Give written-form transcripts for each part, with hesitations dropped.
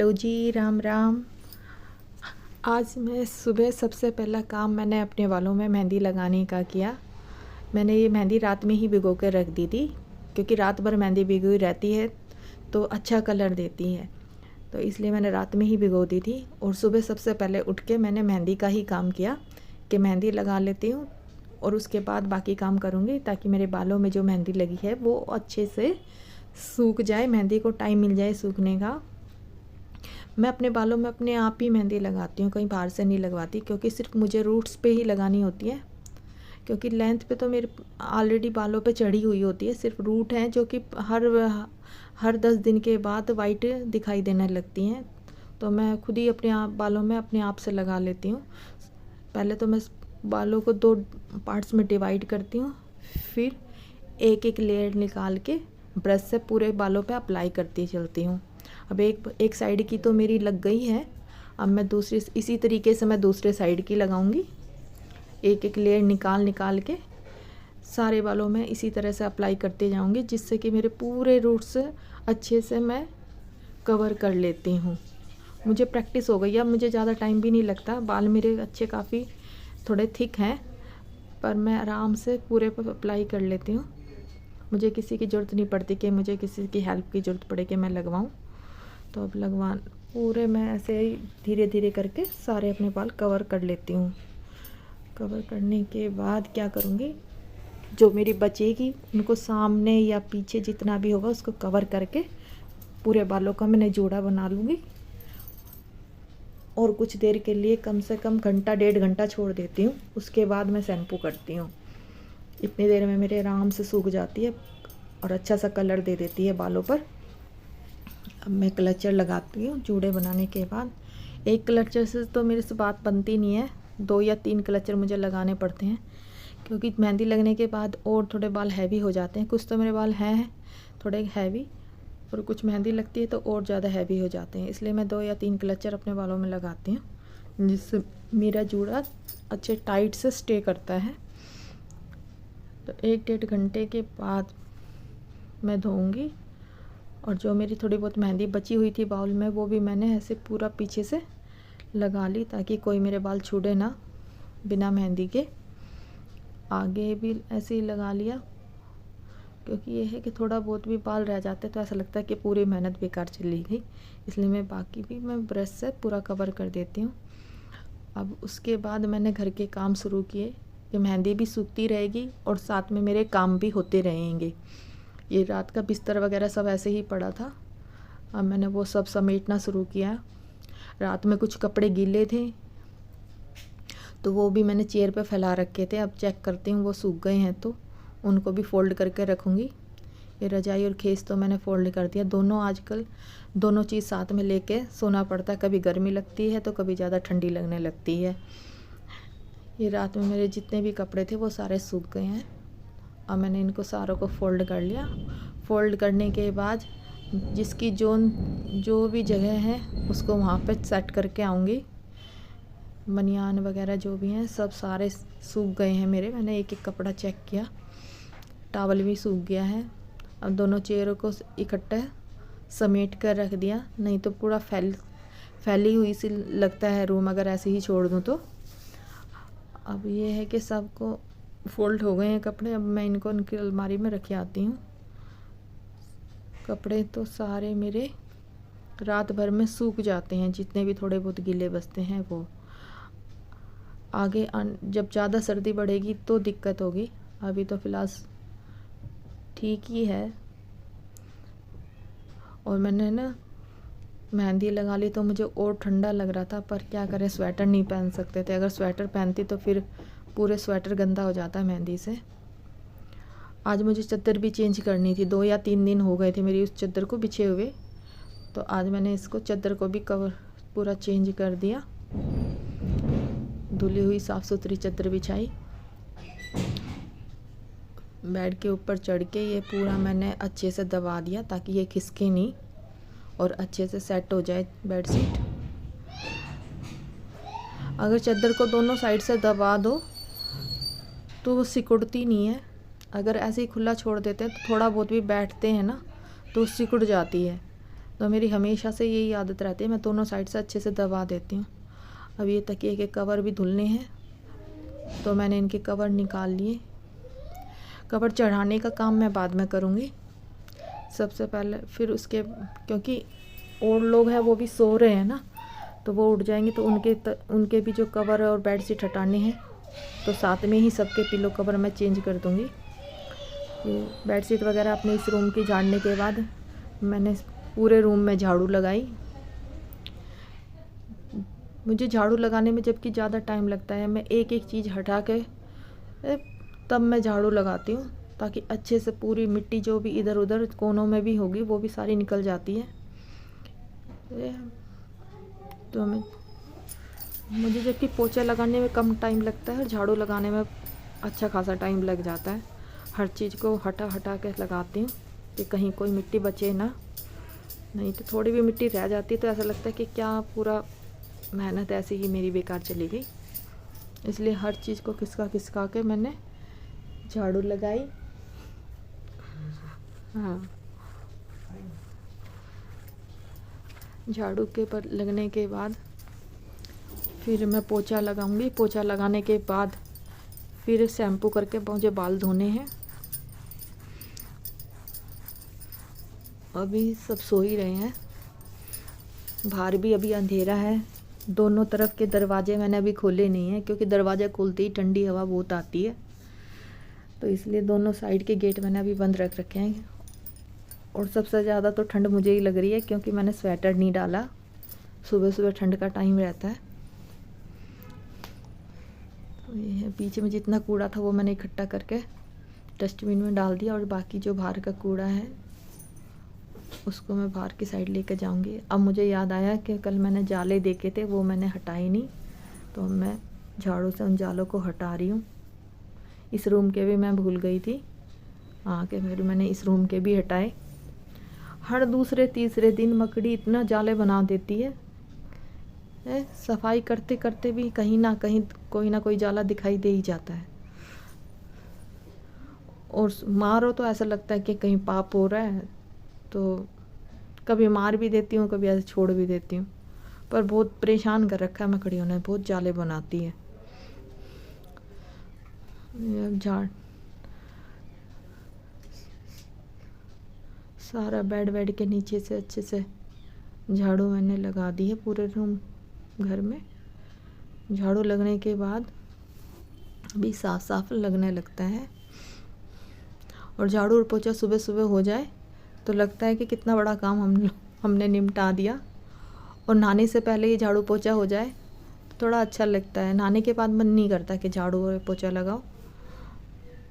Hello जी, राम राम। आज मैं सुबह सबसे पहला काम मैंने अपने बालों में मेहंदी लगाने का किया। मैंने ये मेहंदी रात में ही भिगो कर रख दी थी, क्योंकि रात भर मेहंदी भिगो हुई रहती है तो अच्छा कलर देती है, तो इसलिए मैंने रात में ही भिगो दी थी। और सुबह सबसे पहले उठ के मैंने मेहंदी का ही काम किया कि मेहंदी लगा लेती हूँ और उसके बाद बाकी काम करूँगी, ताकि मेरे बालों में जो मेहंदी लगी है वो अच्छे से सूख जाए, मेहंदी को टाइम मिल जाए सूखने का। मैं अपने बालों में अपने आप ही मेहंदी लगाती हूँ, कहीं बाहर से नहीं लगवाती, क्योंकि सिर्फ मुझे रूट्स पे ही लगानी होती है, क्योंकि लेंथ पे तो मेरे ऑलरेडी बालों पे चढ़ी हुई होती है। सिर्फ रूट हैं जो कि हर 10 दिन के बाद वाइट दिखाई देने लगती हैं, तो मैं खुद ही अपने आप बालों में अपने आप से लगा लेती हूँ। पहले तो मैं बालों को 2 पार्ट्स में डिवाइड करती हूँ, फिर एक एक लेयर निकाल के ब्रश से पूरे बालों पे अप्लाई करती चलती हूँ। अब एक साइड की तो मेरी लग गई है, अब मैं दूसरी इसी तरीके से मैं दूसरे साइड की लगाऊंगी। एक एक लेयर निकाल के सारे बालों में इसी तरह से अप्लाई करते जाऊंगी, जिससे कि मेरे पूरे रूट्स अच्छे से मैं कवर कर लेती हूँ। मुझे प्रैक्टिस हो गई है, अब मुझे ज़्यादा टाइम भी नहीं लगता। बाल मेरे अच्छे काफ़ी थोड़े थिक हैं, पर मैं आराम से पूरे पर अप्लाई कर लेती हूँ। मुझे किसी की ज़रूरत नहीं पड़ती कि मुझे किसी की हेल्प की ज़रूरत पड़े कि मैं लगवाऊँ। तो अब पूरे मैं ऐसे ही धीरे धीरे करके सारे अपने बाल कवर कर लेती हूँ। कवर करने के बाद क्या करूँगी, जो मेरी बचेगी उनको सामने या पीछे जितना भी होगा उसको कवर करके पूरे बालों का मैंने जोड़ा बना लूँगी। और कुछ देर के लिए कम से कम घंटा 1.5 घंटा छोड़ देती हूँ, उसके बाद मैं शैम्पू करती हूँ। इतनी देर में मेरे आराम से सूख जाती है और अच्छा सा कलर दे देती है बालों पर। अब मैं क्लचर लगाती हूँ जूड़े बनाने के बाद। एक क्लचर से तो मेरे से बात बनती नहीं है, 2 या 3 क्लचर मुझे लगाने पड़ते हैं, क्योंकि मेहंदी लगने के बाद और थोड़े बाल हैवी हो जाते हैं। कुछ तो मेरे बाल हैं थोड़े हैवी, और कुछ मेहंदी लगती है तो और ज़्यादा हैवी हो जाते हैं, इसलिए मैं 2 या 3 क्लचर अपने बालों में लगाती हूँ, जिससे मेरा जूड़ा अच्छे टाइट से स्टे करता है। तो 1-1.5 घंटे के बाद मैं धोऊंगी, और जो मेरी थोड़ी बहुत मेहंदी बची हुई थी बाउल में वो भी मैंने ऐसे पूरा पीछे से लगा ली, ताकि कोई मेरे बाल छूटे ना बिना मेहंदी के। आगे भी ऐसे ही लगा लिया, क्योंकि ये है कि थोड़ा बहुत भी बाल रह जाते तो ऐसा लगता है कि पूरी मेहनत बेकार चली गई, इसलिए मैं बाकी भी मैं ब्रश से पूरा कवर कर देती हूँ। अब उसके बाद मैंने घर के काम शुरू किए कि मेहंदी भी सूखती रहेगी और साथ में मेरे काम भी होते रहेंगे। ये रात का बिस्तर वगैरह सब ऐसे ही पड़ा था, अब मैंने वो सब समेटना शुरू किया। रात में कुछ कपड़े गीले थे तो वो भी मैंने चेयर पे फैला रखे थे, अब चेक करती हूँ वो सूख गए हैं तो उनको भी फ़ोल्ड करके रखूँगी। ये रजाई और खेस तो मैंने फ़ोल्ड कर दिया। आजकल दोनों चीज़ साथ में लेके सोना पड़ता है, कभी गर्मी लगती है तो कभी ज़्यादा ठंडी लगने लगती है। ये रात में मेरे जितने भी कपड़े थे वो सारे सूख गए हैं। अब मैंने इनको सारों को फ़ोल्ड कर लिया। फ़ोल्ड करने के बाद जिसकी जो भी जगह है उसको वहाँ पे सेट करके आऊँगी। बनियान वगैरह जो भी हैं सब सारे सूख गए हैं मेरे। मैंने एक एक कपड़ा चेक किया, टॉवल भी सूख गया है। अब दोनों चेयरों को इकट्ठा समेट कर रख दिया, नहीं तो पूरा फैली हुई सी लगता है रूम अगर ऐसे ही छोड़ दूँ तो। अब ये है कि सबको फ़ोल्ड हो गए हैं कपड़े, अब मैं इनको उनकी अलमारी में रख आती हूँ। कपड़े तो सारे मेरे रात भर में सूख जाते हैं, जितने भी थोड़े बहुत गीले बचते हैं वो। आगे जब ज़्यादा सर्दी बढ़ेगी तो दिक्कत होगी, अभी तो फ़िलहाल ठीक ही है। और मैंने ना मेहंदी लगा ली तो मुझे और ठंडा लग रहा था, पर क्या करें, स्वेटर नहीं पहन सकते थे। अगर स्वेटर पहनती तो फिर पूरे स्वेटर गंदा हो जाता है मेहंदी से। आज मुझे चादर भी चेंज करनी थी, 2 या 3 दिन हो गए थे मेरी उस चादर को बिछे हुए, तो आज मैंने इसको चादर को भी कवर पूरा चेंज कर दिया। धुली हुई साफ़ सुथरी चादर बिछाई, बेड के ऊपर चढ़ के ये पूरा मैंने अच्छे से दबा दिया ताकि ये खिसके नहीं और अच्छे से सेट हो जाए बेडशीट। अगर चादर को दोनों साइड से दबा दो तो वो सिकुड़ती नहीं है। अगर ऐसे ही खुला छोड़ देते हैं तो थोड़ा बहुत भी बैठते हैं ना तो सिकुड़ जाती है। तो मेरी हमेशा से यही आदत रहती है, मैं दोनों साइड से अच्छे से दबा देती हूँ। अब ये तकिए के कवर भी धुलने हैं, तो मैंने इनके कवर निकाल लिए। कवर चढ़ाने का काम मैं बाद में करूँगी सबसे पहले, फिर उसके, क्योंकि और लोग हैं वो भी सो रहे हैं ना, तो वो उठ जाएंगे, तो उनके भी जो कवर और बेड शीट हटाने हैं, तो साथ में ही सबके पिलो कवर मैं चेंज कर दूँगी। ये बेड शीट वगैरह अपने इस रूम की झाड़ने के बाद मैंने पूरे रूम में झाड़ू लगाई। मुझे झाड़ू लगाने में जबकि ज़्यादा टाइम लगता है, मैं एक एक चीज़ हटा के तब मैं झाड़ू लगाती हूँ, ताकि अच्छे से पूरी मिट्टी जो भी इधर उधर कोनों में भी होगी वो भी सारी निकल जाती है। तो मुझे जबकि पोछा लगाने में कम टाइम लगता है, झाड़ू लगाने में अच्छा खासा टाइम लग जाता है। हर चीज़ को हटा हटा के लगाती हूँ कि कहीं कोई मिट्टी बचे ना, नहीं तो थोड़ी भी मिट्टी रह जाती है तो ऐसा लगता है कि क्या पूरा मेहनत ऐसे ही मेरी बेकार चली गई। इसलिए हर चीज़ को खिसका के मैंने झाड़ू लगाई। हाँ, झाड़ू के पर लगने के बाद फिर मैं पोछा लगाऊंगी। पोछा लगाने के बाद फिर शैम्पू करके मुझे बाल धोने हैं। अभी सब सो ही रहे हैं, बाहर भी अभी अंधेरा है। दोनों तरफ के दरवाजे मैंने अभी खोले नहीं हैं, क्योंकि दरवाज़ा खोलते ही ठंडी हवा बहुत आती है, तो इसलिए दोनों साइड के गेट मैंने अभी बंद रख रखे हैं। और सबसे ज़्यादा तो ठंड मुझे ही लग रही है, क्योंकि मैंने स्वेटर नहीं डाला। सुबह सुबह ठंड का टाइम रहता है। तो ये पीछे में जितना कूड़ा था वो मैंने इकट्ठा करके डस्टबिन में डाल दिया, और बाकी जो बाहर का कूड़ा है उसको मैं बाहर की साइड लेकर जाऊंगी। अब मुझे याद आया कि कल मैंने जाले देखे थे, वो मैंने हटाए नहीं, तो मैं झाड़ू से उन जालों को हटा रही हूँ। इस रूम के भी मैं भूल गई थी, के फिर मैंने इस रूम के भी हटाए। हर दूसरे तीसरे दिन मकड़ी इतना जाले बना देती है, सफाई करते करते भी कहीं ना कोई जाला दिखाई दे ही जाता है। और मारो तो ऐसा लगता है कि कहीं पाप हो रहा है, तो कभी मार भी देती हूँ, कभी ऐसे छोड़ भी देती हूँ। पर बहुत परेशान कर रखा है मकड़ियों ने, बहुत जाले बनाती है। झाड़ सारा बेड के नीचे से अच्छे से झाड़ू मैंने लगा दी है पूरे रूम घर में। झाड़ू लगने के बाद भी साफ साफ लगने लगता है। और झाड़ू और पोछा सुबह सुबह हो जाए तो लगता है कि कितना बड़ा काम हमने निपटा दिया। और नहाने से पहले ये झाड़ू पोछा हो जाए तो थोड़ा अच्छा लगता है। नहाने के बाद मन नहीं करता कि झाड़ू और पोछा लगाओ।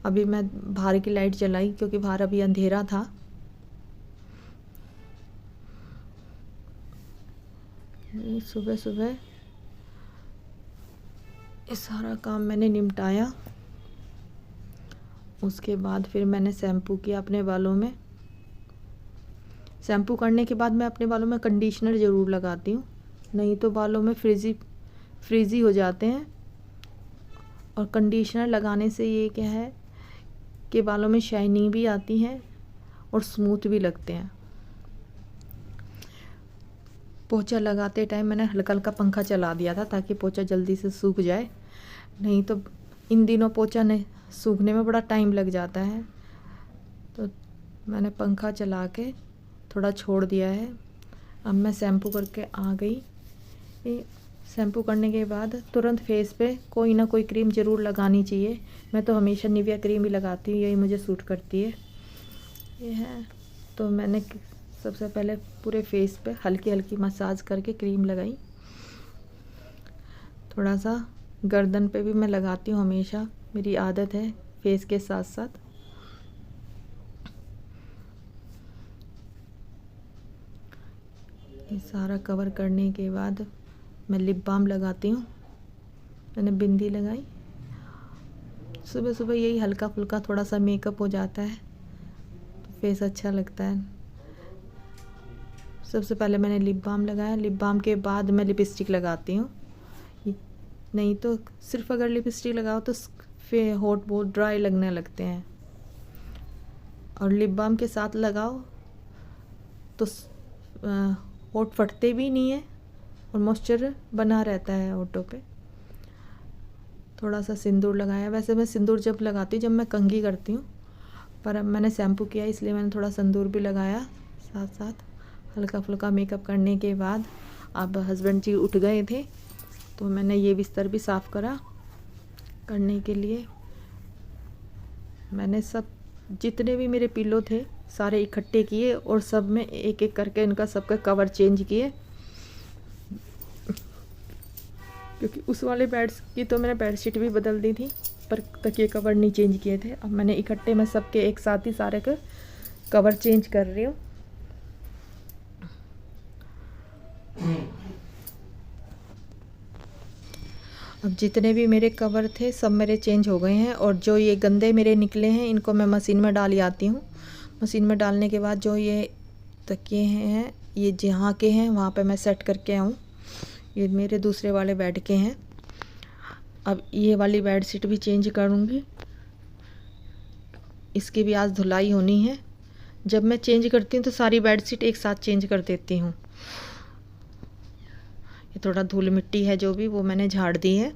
अभी मैं बाहर की लाइट जलाई, क्योंकि बाहर अभी अंधेरा था। सुबह सुबह ये सारा काम मैंने निपटाया। उसके बाद फिर मैंने शैम्पू किया अपने बालों में। शैम्पू करने के बाद मैं अपने बालों में कंडीशनर ज़रूर लगाती हूँ, नहीं तो बालों में फ्रीजी हो जाते हैं। और कंडीशनर लगाने से ये क्या है कि बालों में शाइनिंग भी आती है और स्मूथ भी लगते हैं। पोछा लगाते टाइम मैंने हल्का हल्का पंखा चला दिया था, ताकि पोछा जल्दी से सूख जाए। नहीं तो इन दिनों पोछा सूखने में बड़ा टाइम लग जाता है, तो मैंने पंखा चला के थोड़ा छोड़ दिया है। अब मैं शैम्पू करके आ गई। शैम्पू करने के बाद तुरंत फेस पे कोई ना कोई क्रीम ज़रूर लगानी चाहिए। मैं तो हमेशा निविया क्रीम ही लगाती हूँ, यही मुझे सूट करती है। ये है, तो मैंने सबसे पहले पूरे फेस पे हल्की हल्की मसाज करके क्रीम लगाई। थोड़ा सा गर्दन पे भी मैं लगाती हूँ, हमेशा मेरी आदत है फेस के साथ साथ। ये सारा कवर करने के बाद मैं लिप बाम लगाती हूँ। मैंने बिंदी लगाई। सुबह सुबह यही हल्का फुल्का थोड़ा सा मेकअप हो जाता है तो फेस अच्छा लगता है। सबसे पहले मैंने लिप बाम लगाया। लिप बाम के बाद मैं लिपस्टिक लगाती हूँ। नहीं तो सिर्फ अगर लिपस्टिक लगाओ तो होठ बहुत ड्राई लगने लगते हैं, और लिप बाम के साथ लगाओ तो होंठ फटते भी नहीं है और मॉइस्चर बना रहता है होठों पे। थोड़ा सा सिंदूर लगाया। वैसे मैं सिंदूर जब लगाती हूँ जब मैं कंघी करती हूँ, पर अब मैंने शैम्पू किया इसलिए मैंने थोड़ा सिंदूर भी लगाया साथ साथ। हल्का फुल्का मेकअप करने के बाद अब हस्बैंड जी उठ गए थे तो मैंने ये बिस्तर भी साफ़ करा करने के लिए। मैंने सब जितने भी मेरे पिलो थे सारे इकट्ठे किए और सब में एक एक करके इनका सबका कवर चेंज किए, क्योंकि उस वाले बेड की तो मैंने बेडशीट भी बदल दी थी पर तकिए कवर नहीं चेंज किए थे। अब मैंने इकट्ठे में सबके एक साथ ही सारे का कवर चेंज कर रही हूँ। अब जितने भी मेरे कवर थे सब मेरे चेंज हो गए हैं और जो ये गंदे मेरे निकले हैं इनको मैं मशीन में डाल आती हूँ। मशीन में डालने के बाद जो ये तकिए हैं ये जहाँ के हैं वहाँ पे मैं सेट करके आऊँ। ये मेरे दूसरे वाले बेड के हैं। अब ये वाली बेडशीट भी चेंज करूँगी, इसकी भी आज धुलाई होनी है। जब मैं चेंज करती हूँ तो सारी बेडशीट एक साथ चेंज कर देती हूँ। ये थोड़ा धूल मिट्टी है जो भी वो मैंने झाड़ दी है।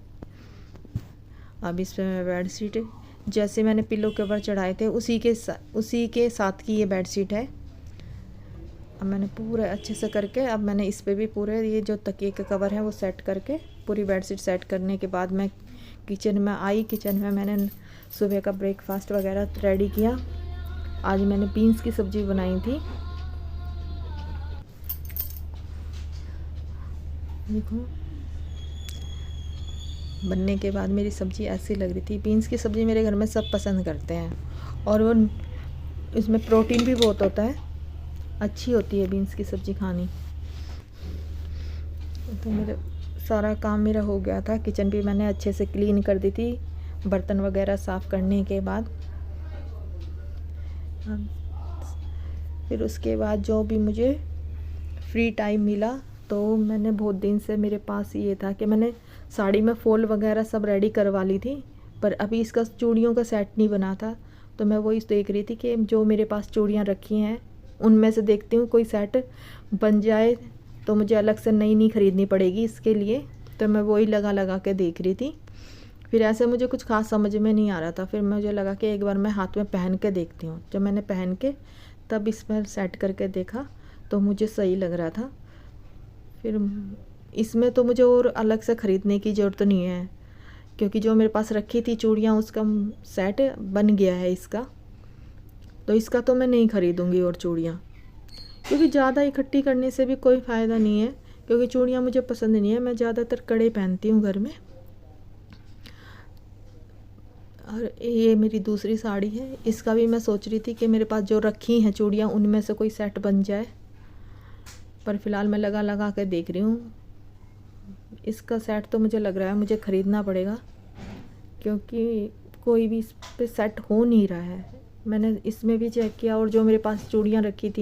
अब इस पर मैं बेडशीट जैसे मैंने पिलो कवर चढ़ाए थे उसी के साथ की ये बेडशीट है। अब मैंने पूरा अच्छे से करके अब मैंने इस पे भी पूरे ये जो तकिए के कवर है वो सेट करके पूरी बेडशीट सेट करने के बाद मैं किचन में आई। किचन में मैंने सुबह का ब्रेकफास्ट वगैरह रेडी किया। आज मैंने बीन्स की सब्ज़ी बनाई थी। देखो बनने के बाद मेरी सब्ज़ी ऐसी लग रही थी। बीन्स की सब्ज़ी मेरे घर में सब पसंद करते हैं और वो इसमें प्रोटीन भी बहुत होता है, अच्छी होती है बीन्स की सब्ज़ी खानी। तो मेरा सारा काम मेरा हो गया था। किचन भी मैंने अच्छे से क्लीन कर दी थी बर्तन वगैरह साफ़ करने के बाद। फिर उसके बाद जो भी मुझे फ्री टाइम मिला तो मैंने बहुत दिन से मेरे पास ये था कि मैंने साड़ी में फॉल वगैरह सब रेडी करवा ली थी पर अभी इसका चूड़ियों का सेट नहीं बना था। तो मैं वही देख रही थी कि जो मेरे पास चूड़ियाँ रखी हैं उनमें से देखती हूँ कोई सेट बन जाए तो मुझे अलग से नई ख़रीदनी पड़ेगी इसके लिए। तो मैं वही लगा के देख रही थी। फिर ऐसे मुझे कुछ खास समझ में नहीं आ रहा था। फिर मुझे लगा कि एक बार मैं हाथ में पहन के देखती हूँ। जब मैंने पहन के तब इस पर सेट करके देखा तो मुझे सही लग रहा था। फिर इसमें तो मुझे और अलग से ख़रीदने की ज़रूरत नहीं है क्योंकि जो मेरे पास रखी थी चूड़ियाँ उसका सेट बन गया है इसका। तो इसका तो मैं नहीं ख़रीदूँगी और चूड़ियाँ, क्योंकि ज़्यादा इकट्ठी करने से भी कोई फ़ायदा नहीं है। क्योंकि चूड़ियाँ मुझे पसंद नहीं है, मैं ज़्यादातर कड़े पहनती हूँ घर में। और ये मेरी दूसरी साड़ी है, इसका भी मैं सोच रही थी कि मेरे पास जो रखी हैं चूड़ियाँ उनमें से कोई सेट बन जाए, पर फ़िलहाल मैं लगा कर देख रही हूँ। इसका सेट तो मुझे लग रहा है मुझे ख़रीदना पड़ेगा क्योंकि कोई भी इस पे सेट हो नहीं रहा है। मैंने इसमें भी चेक किया और जो मेरे पास चूड़ियाँ रखी थी